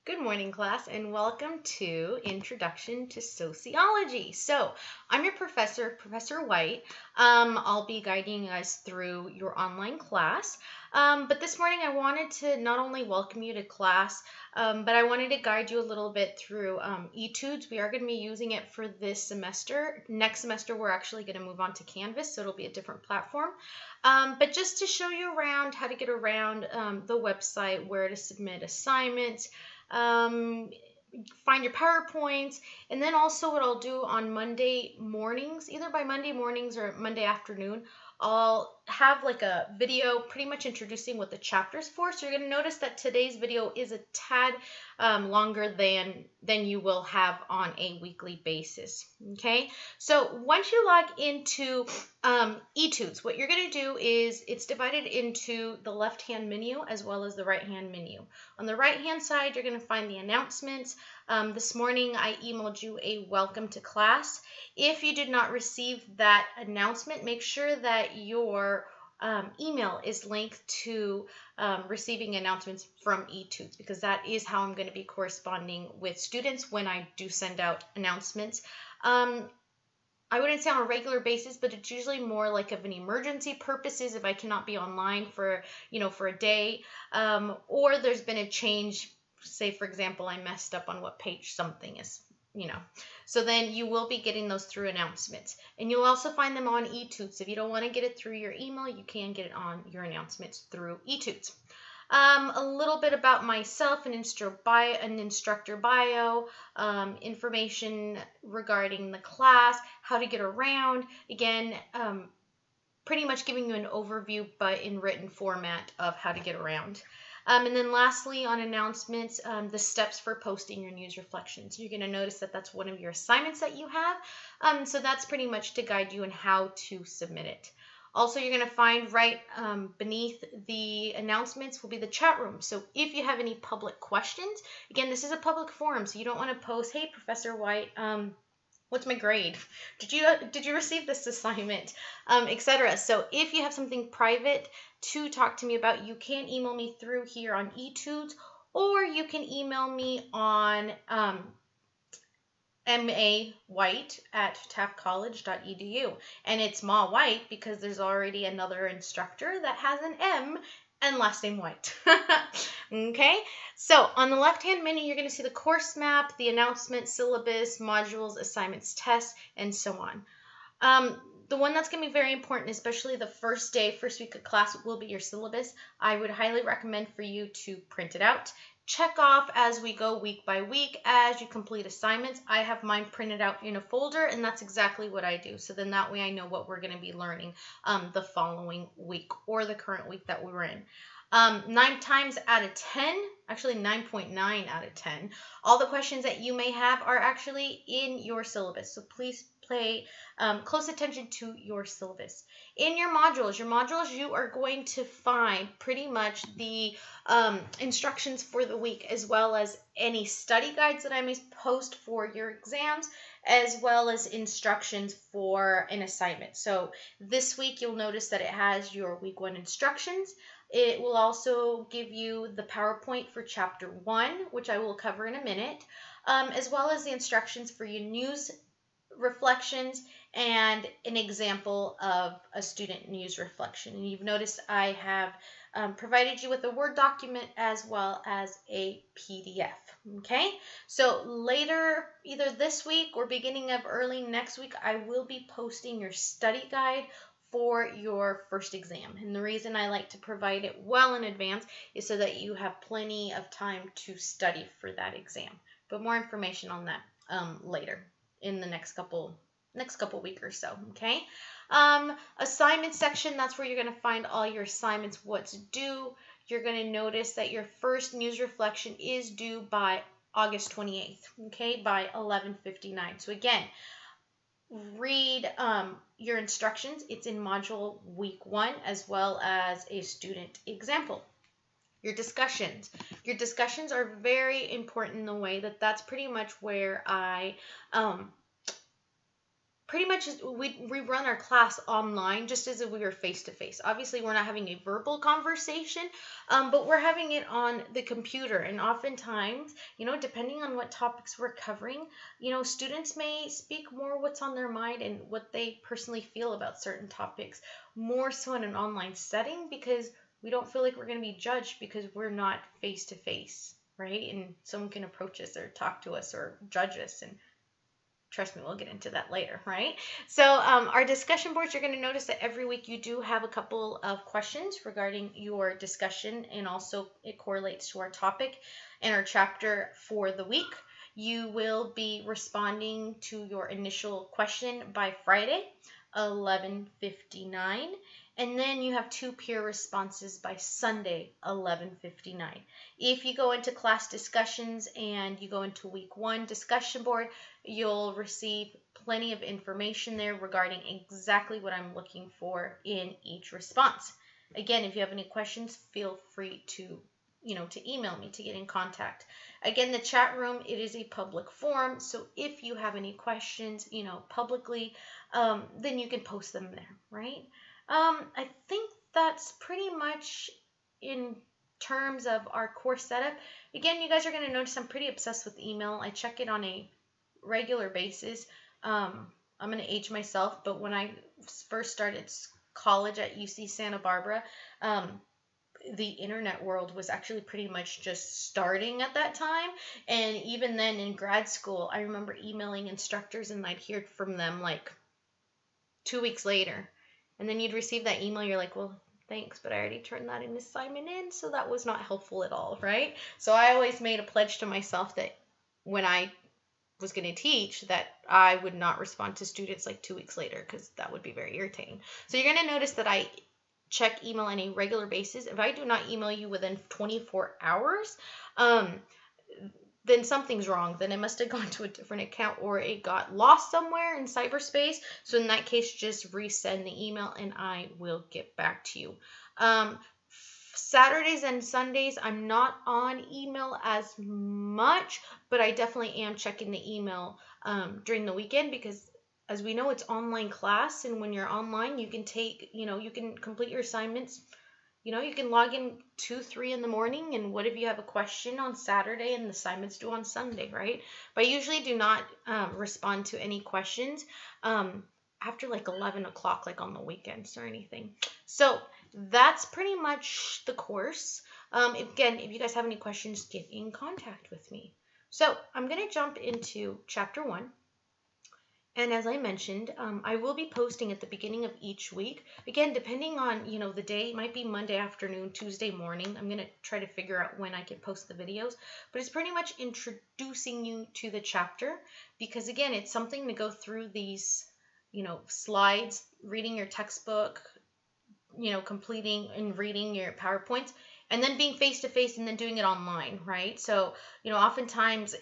Good morning, class, and welcome to Introduction to Sociology. So, I'm your professor, Professor White. I'll be guiding us through your online class. But this morning, I wanted to not only welcome you to class, but I wanted to guide you a little bit through etudes. We are going to be using it for this semester. Next semester, we're actually going to move on to Canvas, so it'll be a different platform. But just to show you around how to get around the website, where to submit assignments, find your PowerPoints, and then also what I'll do on Monday mornings, either by Monday mornings or Monday afternoon, I'll have like a video pretty much introducing what the chapter's for. So you're going to notice that today's video is a tad longer than you will have on a weekly basis. Okay, so once you log into etudes, what you're going to do is it's divided into the left-hand menu as well as the right-hand menu. On the right-hand side, you're going to find the announcements. This morning, I emailed you a welcome to class. If you did not receive that announcement, make sure that your email is linked to receiving announcements from etudes, because that is how I'm going to be corresponding with students when I do send out announcements. I wouldn't say on a regular basis, but it's usually more like of an emergency purposes if I cannot be online for a day, or there's been a change. Say, for example, I messed up on what page something is, So then you will be getting those through announcements. And you'll also find them on etudes. If you don't want to get it through your email, you can get it on your announcements through etudes. A little bit about myself, an instructor bio, information regarding the class, how to get around. Again, pretty much giving you an overview, but in written format of how to get around. And then lastly, on announcements, the steps for posting your news reflections. You're going to notice that that's one of your assignments that you have. So that's pretty much to guide you in how to submit it. Also, you're going to find right beneath the announcements will be the chat room. So if you have any public questions, again, this is a public forum, so you don't want to post, hey, Professor White, what's my grade? Did you receive this assignment, etc. So if you have something private to talk to me about, you can email me through here on etudes, or you can email me on mawhite@taftcollege.edu. And it's Ma White because there's already another instructor that has an M and last name White. Okay, so on the left-hand menu, you're going to see the course map, the announcement, syllabus, modules, assignments, tests, and so on. The one that's going to be very important, especially the first week of class, will be your syllabus. I would highly recommend for you to print it out. Check off as we go week by week as you complete assignments. I have mine printed out in a folder, and that's exactly what I do. So then that way I know what we're going to be learning the following week or the current week that we're in. 9 times out of 10, actually 9.9 out of 10, all the questions that you may have are actually in your syllabus. So please pay close attention to your syllabus. In your modules, you are going to find pretty much the instructions for the week, as well as any study guides that I may post for your exams, as well as instructions for an assignment. So this week, you'll notice that it has your week 1 instructions. It will also give you the PowerPoint for chapter 1, which I will cover in a minute, as well as the instructions for your news reflections and an example of a student news reflection. And you've noticed I have provided you with a Word document as well as a PDF. Okay, so later, either this week or beginning of early next week, I will be posting your study guide for your first exam. And the reason I like to provide it well in advance is so that you have plenty of time to study for that exam. But more information on that later in the next couple week or so. Okay, assignment section, that's where you're going to find all your assignments, what's due. You're going to notice that your first news reflection is due by August 28th, okay, by 11:59. So again, read your instructions. It's in module week 1 as well as a student example. Your discussions are very important in the way that that's pretty much where I pretty much we run our class online just as if we were face to face. Obviously, we're not having a verbal conversation, but we're having it on the computer. And oftentimes, depending on what topics we're covering, students may speak more what's on their mind and what they personally feel about certain topics, more so in an online setting, because we don't feel like we're going to be judged because we're not face to face, right? And someone can approach us or talk to us or judge us, and trust me, we'll get into that later, right? So our discussion boards, you're going to notice that every week you do have a couple of questions regarding your discussion, and also it correlates to our topic and our chapter for the week. You will be responding to your initial question by Friday, 11:59. And then you have 2 peer responses by Sunday, 11:59. If you go into class discussions and you go into week 1 discussion board, you'll receive plenty of information there regarding exactly what I'm looking for in each response. Again, if you have any questions, feel free to email me, to get in contact. Again, the chat room, it is a public forum, so if you have any questions, publicly, then you can post them there, right? I think that's pretty much in terms of our course setup. Again, you guys are going to notice I'm pretty obsessed with email. I check it on a regular basis. I'm going to age myself, but when I first started college at UC Santa Barbara, the internet world was actually pretty much just starting at that time. And even then in grad school, I remember emailing instructors and I'd hear from them like 2 weeks later. And then you'd receive that email, you're like, well, thanks, but I already turned that assignment in, so that was not helpful at all, right? So I always made a pledge to myself that when I was going to teach, that I would not respond to students like 2 weeks later, because that would be very irritating. So you're going to notice that I check email on a regular basis. If I do not email you within 24 hours, then something's wrong. Then it must have gone to a different account, or it got lost somewhere in cyberspace. So in that case, just resend the email and I will get back to you. Saturdays and Sundays, I'm not on email as much, but I definitely am checking the email during the weekend, because as we know, it's online class, and when you're online, you can you can complete your assignments. You can log in 2, 3 in the morning, and what if you have a question on Saturday and the assignment's due on Sunday, right? But I usually do not respond to any questions after like 11 o'clock, like on the weekends or anything. So that's pretty much the course. Again, if you guys have any questions, get in contact with me. So I'm going to jump into chapter 1. And as I mentioned, I will be posting at the beginning of each week. Again, depending on, the day, it might be Monday afternoon, Tuesday morning. I'm going to try to figure out when I can post the videos. But it's pretty much introducing you to the chapter, because, again, it's something to go through these, slides, reading your textbook, completing and reading your PowerPoints, and then being face-to-face and then doing it online, right? So, oftentimes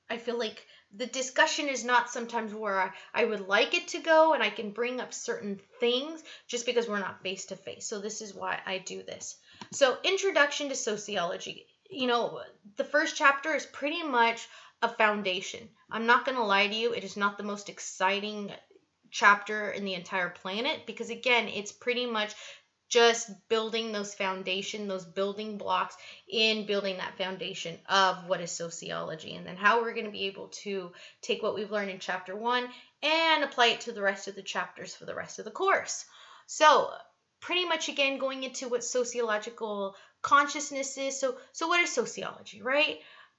I feel like the discussion is not sometimes where I would like it to go, and I can bring up certain things just because we're not face to face. So this is why I do this. So introduction to sociology. The first chapter is pretty much a foundation. I'm not going to lie to you. It is not the most exciting chapter in the entire planet, because again, it's pretty much just building those building blocks in building that foundation of what is sociology, and then how we're going to be able to take what we've learned in chapter 1 and apply it to the rest of the chapters for the rest of the course. So pretty much, again, going into what sociological consciousness is. So what is sociology, right?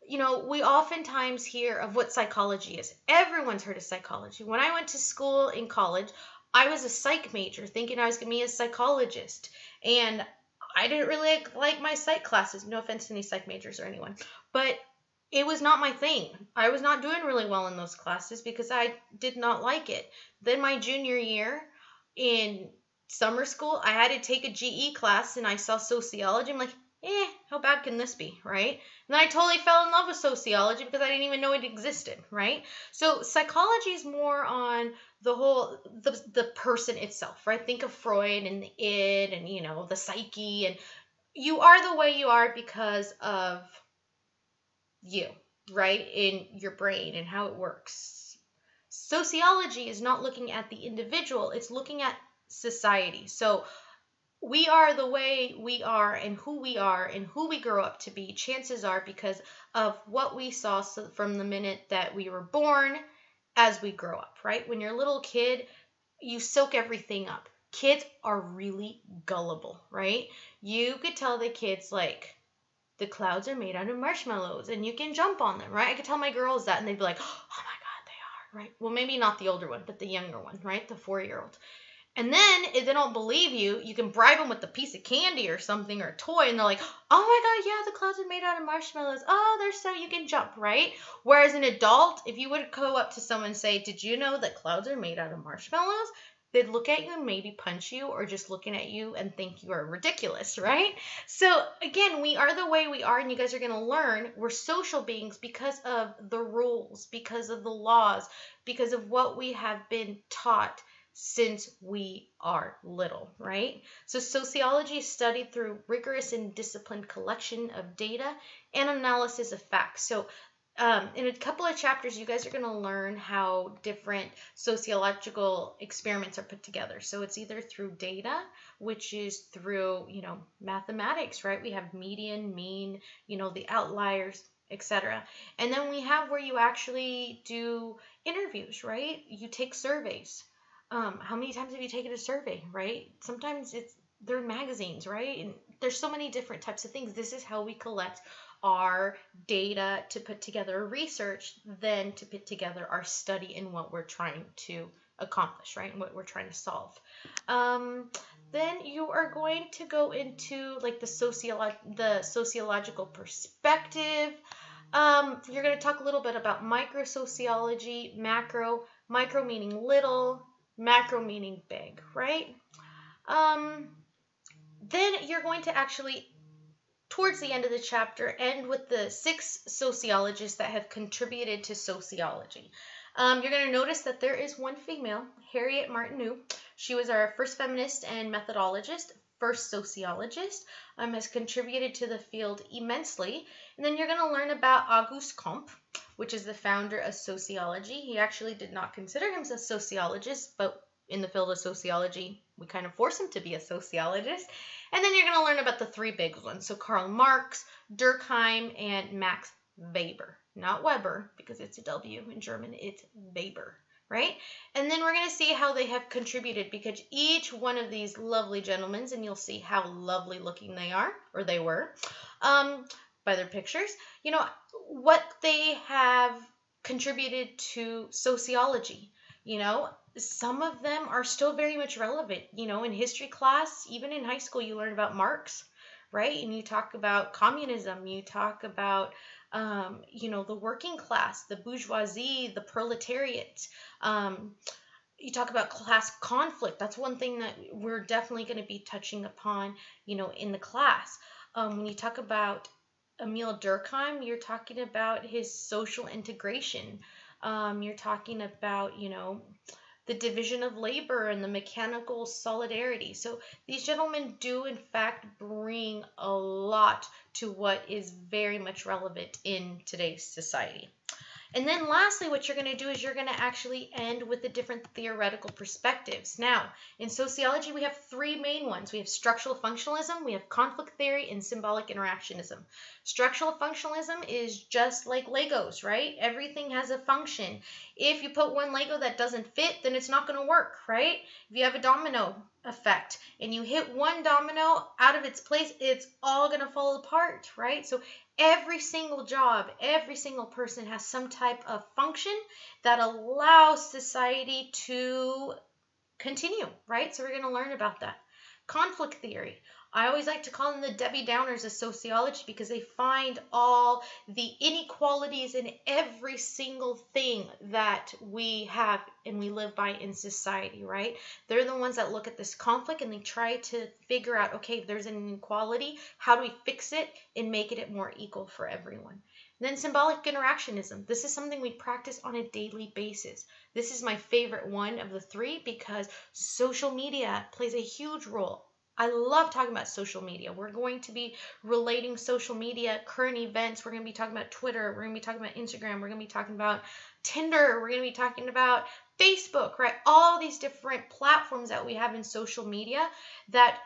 We oftentimes hear of what psychology is. Everyone's heard of psychology. When I went to school in college, I was a psych major thinking I was going to be a psychologist, and I didn't really like my psych classes. No offense to any psych majors or anyone, but it was not my thing. I was not doing really well in those classes because I did not like it. Then my junior year in summer school, I had to take a GE class, and I saw sociology. I'm like, how bad can this be, right? And then I totally fell in love with sociology because I didn't even know it existed, right? So psychology is more on the person itself, right? Think of Freud and the id and, the psyche, and you are the way you are because of you, right? In your brain and how it works. Sociology is not looking at the individual, it's looking at society. So we are the way we are and who we grow up to be, chances are because of what we saw from the minute that we were born as we grow up, right? When you're a little kid, you soak everything up. Kids are really gullible, right? You could tell the kids, like, the clouds are made out of marshmallows and you can jump on them, right? I could tell my girls that and they'd be like, oh my God, they are, right? Well, maybe not the older one, but the younger one, right? The 4-year-old. And then if they don't believe you, you can bribe them with a piece of candy or something or a toy, and they're like, oh my God, yeah, the clouds are made out of marshmallows. Oh, they're so you can jump, right? Whereas an adult, if you would go up to someone and say, did you know that clouds are made out of marshmallows? They'd look at you and maybe punch you, or just looking at you and think you are ridiculous, right? So again, we are the way we are, and you guys are going to learn we're social beings because of the rules, because of the laws, because of what we have been taught since we are little, right? So sociology is studied through rigorous and disciplined collection of data and analysis of facts. So in a couple of chapters, you guys are going to learn how different sociological experiments are put together. So it's either through data, which is through, mathematics, right? We have median, mean, the outliers, etc. And then we have where you actually do interviews, right? You take surveys. How many times have you taken a survey, right? Sometimes they're magazines, right? And there's so many different types of things. This is how we collect our data to put together research, then to put together our study and what we're trying to accomplish, right? And what we're trying to solve. Then you are going to go into like the sociological perspective. You're going to talk a little bit about microsociology, macro meaning little, macro meaning big, right? Then you're going to actually, towards the end of the chapter, end with the 6 sociologists that have contributed to sociology. You're going to notice that there is one female, Harriet Martineau. She was our first feminist and methodologist, first sociologist, has contributed to the field immensely. And then you're going to learn about Auguste Comte, which is the founder of sociology. He actually did not consider himself a sociologist, but in the field of sociology, we kind of force him to be a sociologist. And then you're going to learn about the 3 big ones. So Karl Marx, Durkheim, and Max Weber. Not Weber, because it's a W in German, it's Weber, right? And then we're going to see how they have contributed, because each one of these lovely gentlemen, and you'll see how lovely looking they are, or they were, by their pictures, what they have contributed to sociology. Some of them are still very much relevant. In history class, even in high school, you learn about Marx, right? And you talk about communism, you talk about, the working class, the bourgeoisie, the proletariat. You talk about class conflict. That's one thing that we're definitely going to be touching upon, in the class. When you talk about Emile Durkheim, you're talking about his social integration. You're talking about, the division of labor and the mechanical solidarity. So these gentlemen do, in fact, bring a lot to what is very much relevant in today's society. And then lastly, what you're going to do is you're going to actually end with the different theoretical perspectives. Now, in sociology, we have 3 main ones. We have structural functionalism, we have conflict theory, and symbolic interactionism. Structural functionalism is just like Legos, right? Everything has a function. If you put one Lego that doesn't fit, then it's not going to work, right? If you have a domino effect and you hit one domino out of its place, it's all going to fall apart, right? So every single job, every single person has some type of function that allows society to continue, right? So we're going to learn about that. Conflict theory. I always like to call them the Debbie Downers of sociology, because they find all the inequalities in every single thing that we have and we live by in society, right? They're the ones that look at this conflict and they try to figure out, okay, if there's an inequality, how do we fix it and make it more equal for everyone? And then symbolic interactionism. This is something we practice on a daily basis. This is my favorite one of the 3 because social media plays a huge role. I love talking about social media. We're going to be relating social media, current events. We're going to be talking about Twitter. We're going to be talking about Instagram. We're going to be talking about Tinder. We're going to be talking about Facebook, right? All these different platforms that we have in social media that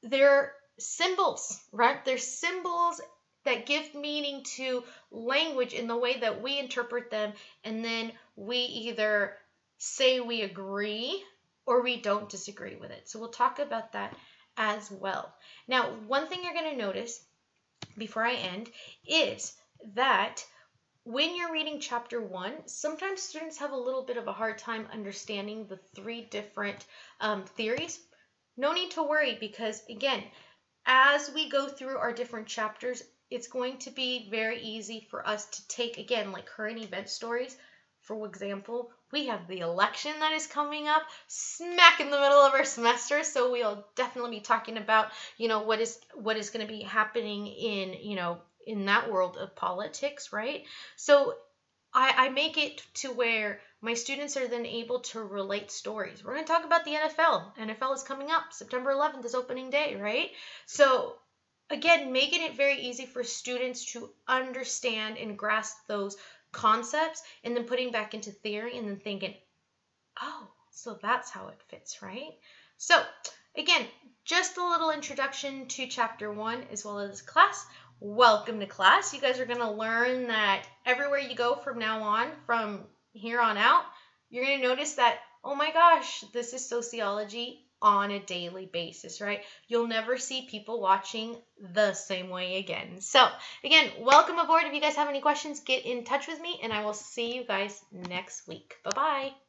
they're symbols, right? They're symbols that give meaning to language in the way that we interpret them, and then we either say we agree or we don't disagree with it. So we'll talk about that as well. Now, one thing you're going to notice before I end is that when you're reading chapter 1, sometimes students have a little bit of a hard time understanding the 3 different theories. No need to worry, because again, as we go through our different chapters, it's going to be very easy for us to take, again, like current event stories. For example, we have the election that is coming up smack in the middle of our semester, so we'll definitely be talking about, what is going to be happening in that world of politics, right? So I make it to where my students are then able to relate stories. We're going to talk about the NFL. NFL is coming up. September 11th is opening day, right? So again, making it very easy for students to understand and grasp those concepts, and then putting back into theory and then thinking, oh, so that's how it fits, right? So again, just a little introduction to chapter 1 as well as class. Welcome to class. You guys are going to learn that everywhere you go from now on, from here on out, you're going to notice that, oh my gosh, this is sociology on a daily basis, right? You'll never see people watching the same way again. So again, welcome aboard. If you guys have any questions, get in touch with me, and I will see you guys next week. Bye-bye.